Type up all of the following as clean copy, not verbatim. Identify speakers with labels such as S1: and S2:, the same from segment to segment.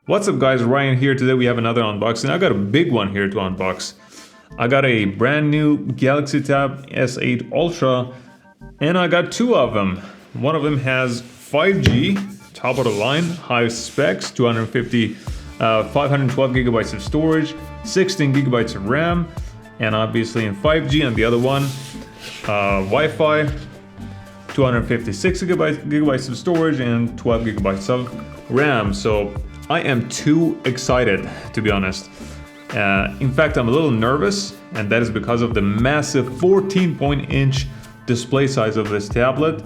S1: What's up guys, Ryan here. Today we have another unboxing. I got a big one here to unbox. I got a brand new Galaxy Tab S8 Ultra and I got two of them. One of them has 5G, top of the line, high specs, 512 gigabytes of storage, 16 gigabytes of RAM, and obviously in 5G, and the other one, Wi-Fi, 256 gigabytes of storage and 12 gigabytes of RAM. So I am too excited, to be honest. In fact, I'm a little nervous, and that is because of the massive 14-inch display size of this tablet.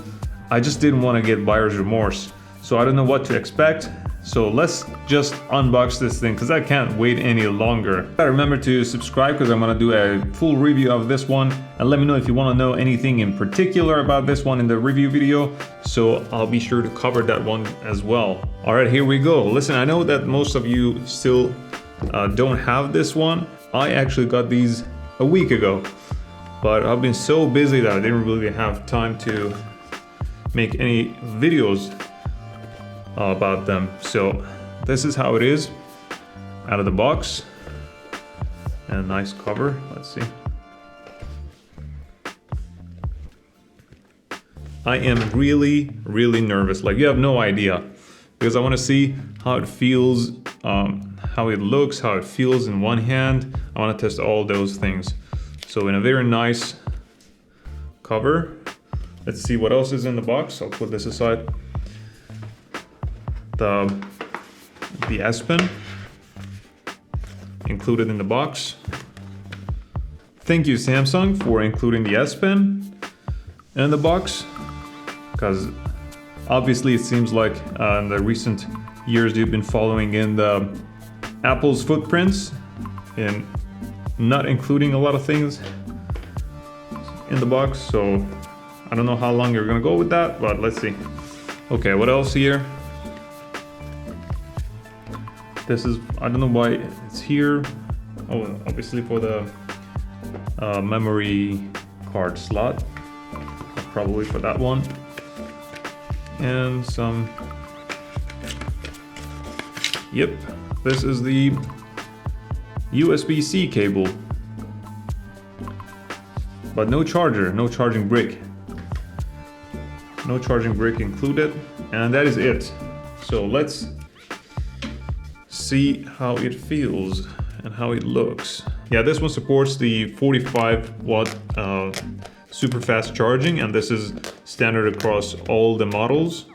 S1: I just didn't want to get buyer's remorse, so I don't know what to expect. So let's just unbox this thing because I can't wait any longer. Remember to subscribe because I'm going to do a full review of this one, and let me know if you want to know anything in particular about this one in the review video, so I'll be sure to cover that one as well. Alright, here we go. Listen, I know that most of you still don't have this one. I actually got these a week ago, but I've been so busy that I didn't really have time to make any videos about them. So this is how it is out of the box, and a nice cover. Let's see. I am really nervous, like you have no idea, because I want to see how it feels, how it looks, how it feels in one hand. I want to test all those things. So in a very nice cover. Let's see what else is in the box. I'll put this aside. The S Pen included in the box. Thank you Samsung for including the S Pen in the box, because obviously it seems like in the recent years you've been following in the Apple's footprints in not including a lot of things in the box. So I don't know how long you're gonna go with that, but let's see. Okay, what else here? This is, I don't know why it's here. Oh, obviously for the memory card slot. Probably for that one. And some, yep, this is the USB-C cable. But no charger, no charging brick. No charging brick included, and that is it. So let's see how it feels and how it looks. Yeah, this one supports the 45-watt super fast charging, and this is standard across all the models.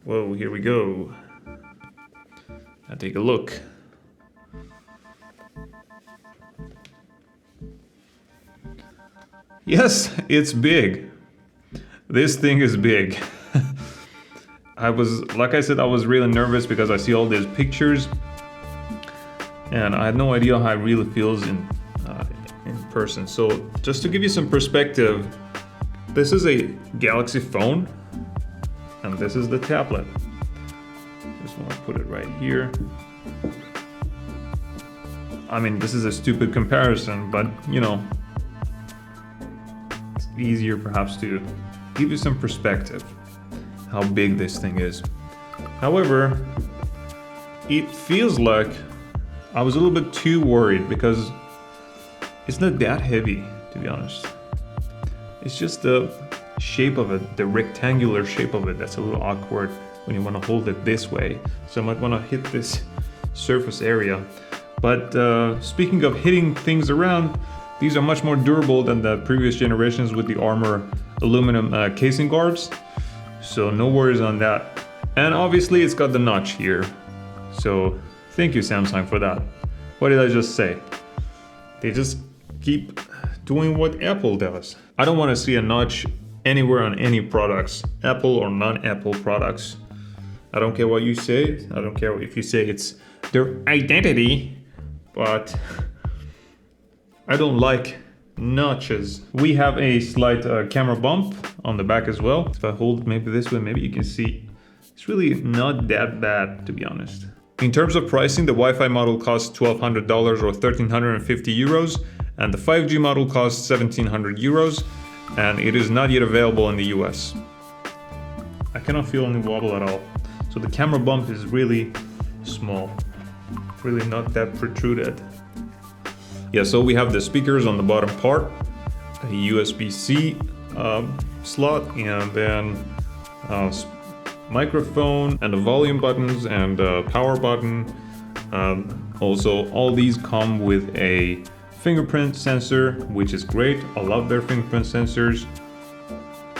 S1: Whoa, here we go. Now take a look. Yes, it's big. This thing is big. Like I said, I was really nervous because I see all these pictures and I had no idea how it really feels in person. So just to give you some perspective, this is a Galaxy phone and this is the tablet. Just want to put it right here. I mean, this is a stupid comparison, but you know, it's easier perhaps to give you some perspective how big this thing is. However, it feels like I was a little bit too worried because it's not that heavy, to be honest. It's just the shape of it, the rectangular shape of it, that's a little awkward when you want to hold it this way. So I might want to hit this surface area. But speaking of hitting things around, these are much more durable than the previous generations with the Armor aluminum casing guards. So no worries on that. And obviously it's got the notch here. So thank you Samsung for that. What did I just say? They just keep doing what Apple does. I don't want to see a notch anywhere on any products, Apple or non-Apple products. I don't care what you say. I don't care if you say it's their identity, but I don't like notches. We have a slight camera bump on the back as well. If I hold maybe this way, maybe you can see it's really not that bad, to be honest. In terms of pricing, the Wi-Fi model costs $1,200 or 1,350 euros, and the 5G model costs 1,700 euros, and it is not yet available in the US. I cannot feel any wobble at all. So the camera bump is really small, really not that protruded. Yeah, so we have the speakers on the bottom part, a USB-C slot, and then microphone and the volume buttons and power button. Also, all these come with a fingerprint sensor, which is great. I love their fingerprint sensors.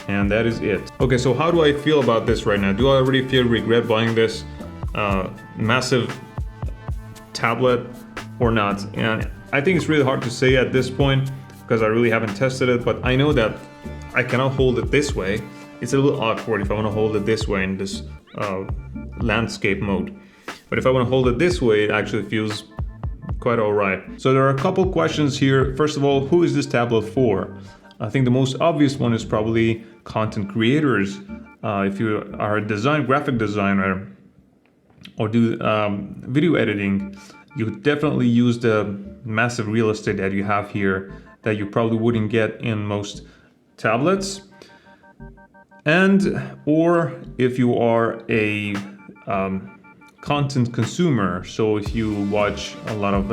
S1: And that is it. Okay, so how do I feel about this right now? Do I already feel regret buying this massive tablet or not? And I think it's really hard to say at this point because I really haven't tested it, but I know that I cannot hold it this way. It's a little awkward if I want to hold it this way in this landscape mode. But if I want to hold it this way, it actually feels quite all right. So there are a couple questions here. First of all, who is this tablet for? I think the most obvious one is probably content creators. If you are a graphic designer or do video editing, you definitely use the massive real estate that you have here that you probably wouldn't get in most tablets. And or if you are a content consumer, so if you watch a lot of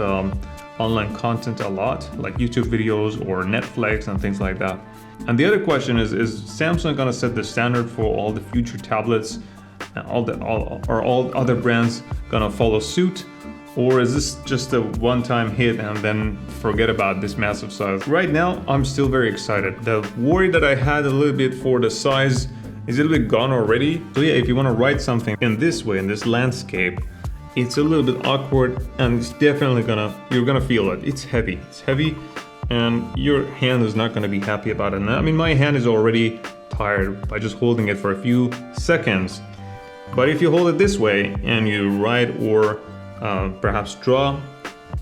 S1: online content a lot, like YouTube videos or Netflix and things like that. And the other question is Samsung gonna set the standard for all the future tablets and all other brands gonna follow suit? Or is this just a one-time hit and then forget about this massive size? Right now, I'm still very excited. The worry that I had a little bit for the size is a little bit gone already. So yeah, if you wanna write something in this way, in this landscape, it's a little bit awkward and it's definitely you're gonna feel it. It's heavy and your hand is not gonna be happy about it. And I mean, my hand is already tired by just holding it for a few seconds. But if you hold it this way and you write or perhaps draw,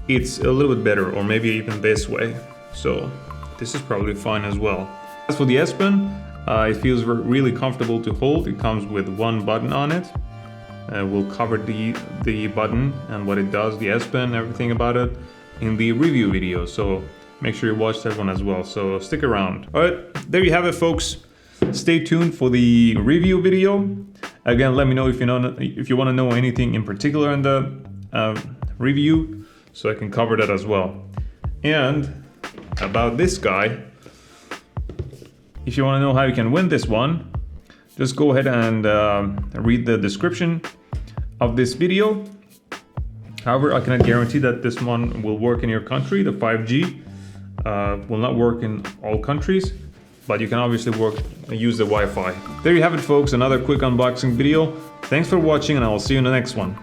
S1: it's a little bit better, or maybe even this way. So this is probably fine as well. As for the S Pen, it feels really comfortable to hold. It comes with one button on it. We'll cover the button and what it does, the S Pen, everything about it in the review video. So make sure you watch that one as well. So stick around. All right, there you have it, folks. Stay tuned for the review video. Again, let me know if you want to know anything in particular in the review, so I can cover that as well. And about this guy, if you want to know how you can win this one, just go ahead and read the description of this video. However, I cannot guarantee that this one will work in your country. The 5G will not work in all countries, but you can obviously use the Wi-Fi. There you have it, folks, another quick unboxing video. Thanks for watching, and I will see you in the next one.